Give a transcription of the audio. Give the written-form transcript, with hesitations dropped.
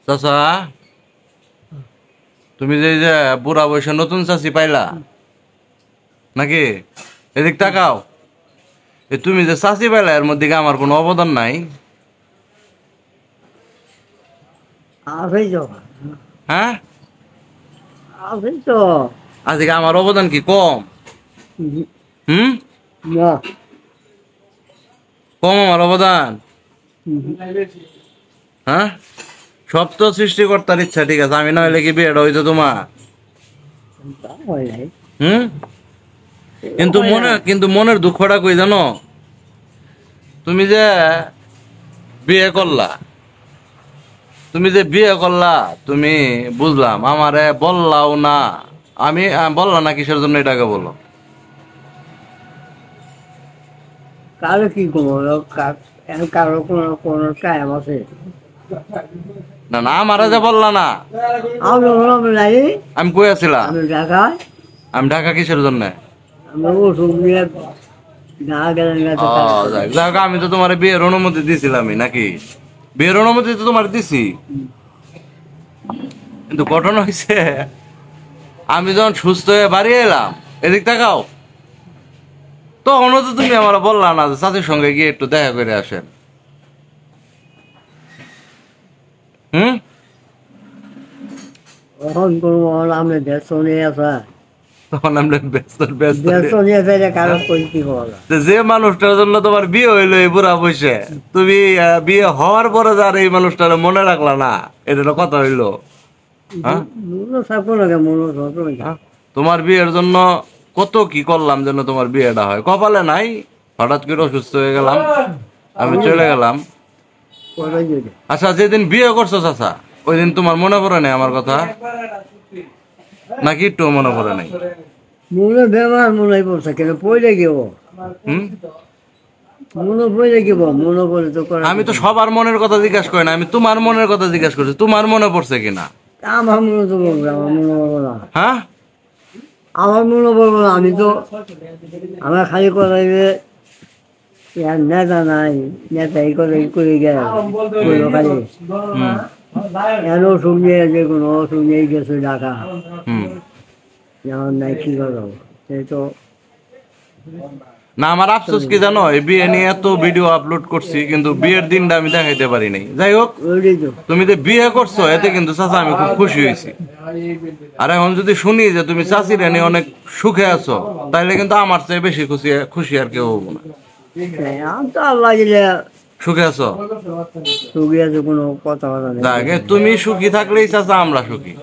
চাচা, তুমি যে যে বুড়া বয়সে নতুন চাচি পাইলা নাকি? এদিক তাকাও। তুমি যে চাচি পাইলা এর মধ্যে কি আমার কোনো অবদান নাই? হ্যাঁ, আজকে আমার অবদান কি কম? হুম, কম আমার অবদান? হ্যাঁ, সব তো সৃষ্টিকর্তার ইচ্ছা, ঠিক আছে। আমি না হইলে কি বিয়েটা হইতো তোমার? হুম, কিন্তু মনের দুঃখটা কই জানো? তুমি যে বিয়ে করলা, তুমি বুঝলাম, আমারে বললাও না। আমি বললা না কিসের জন্য, এটাকে বলো। কারো কি করবো, কারো কোনো কোনো টাইম আছে? না না, আমারে যে বললা না। আমি বললাম নাই, আমি কই আছিলাম? আমি ঢাকায়, আমি ঢাকা কিসের জন্য? আমি ওষুধ নিয়ে ঢাকা গেলাম। যাক, আমি তো তোমার বিয়ের অনুমতি দিছিলামই নাকি? বিয়ের অনুমতি তো তোমার দিছি, কিন্তু ঘটনা হয়েছে আমি যখন সুস্থ হয়ে বাড়ি এলাম, এদিক তাকাও, তখনও তো তুমি আমার বললা না যে চাচির সঙ্গে গিয়ে একটু দেখা করে আসেন। হুম, তখন কোনো আমি ব্যস্ত নিয়ে আসা, তখন আমরা ব্যস্ত ব্যস্ত ব্যস্ত নিয়ে যাইলে কারো কই কি বলা। যে মানুষটার জন্য তোমার বিয়ে হইলো এই বুড়া বসে, তুমি বিয়ে হওয়ার পরে যার এই মানুষটার মনে রাখলা না, এটা তো কথা হইলো? হ্যাঁ, মনে থাকবো না, মনে থাকবো না। তোমার বিয়ের জন্য কত কি করলাম যেন তোমার বিয়েটা হয়, কপালে নাই। হঠাৎ করে অসুস্থ হয়ে গেলাম, আমি চলে গেলাম। আচ্ছা, যেদিন বিয়ে করছো চাচা, ওই দিন তোমার মনে পড়ে নাই আমার কথা নাকি? একটু মনে পড়ে নাই? মনে বেমার মনে পড়ছে, কেন পড়ে গেব, হুম, মনে পড়ে গেব, মনে পড়ে তো করে। আমি তো সবার মনের কথা জিজ্ঞাসা করি না, আমি তোমার মনের কথা জিজ্ঞাসা করছি, তোমার মনে পড়ছে কিনা? আমার মনে তো বলবে, আমার মনে বলবো না, হ্যাঁ, আমার মনে বলবো না। আমি তো আমার খালি কথা যে নেতা নাই, নেতা এই করে করে গেল খালি এন ওষুধ নিয়ে, যে কোনো ওষুধ নিয়ে গেছে ঢাকা, হুম। যেমন নাই কি করবো, সেই তো। না, আমার আফসোস কি জানো, এই বিয়ে নিয়ে এত ভিডিও আপলোড করছি, কিন্তু বিয়ের দিনটা আমি দেখাইতে পারি নাই। যাই হোক, ওইটাই তো। তুমি যে বিয়ে করছো এতে কিন্তু চাচা আমি খুব খুশি হয়েছি। আর এখন যদি শুনি যে তুমি চাচির এনে অনেক সুখে আছো, তাইলে কিন্তু আমার চেয়ে বেশি খুশি খুশি আর কেউ হবো না। আমি তো আল্লাহ দিলে সুখে আছো? সুখী আছে, কোনো কথা কথা নেই। তুমি সুখী থাকলেই চাচা আমরা সুখী।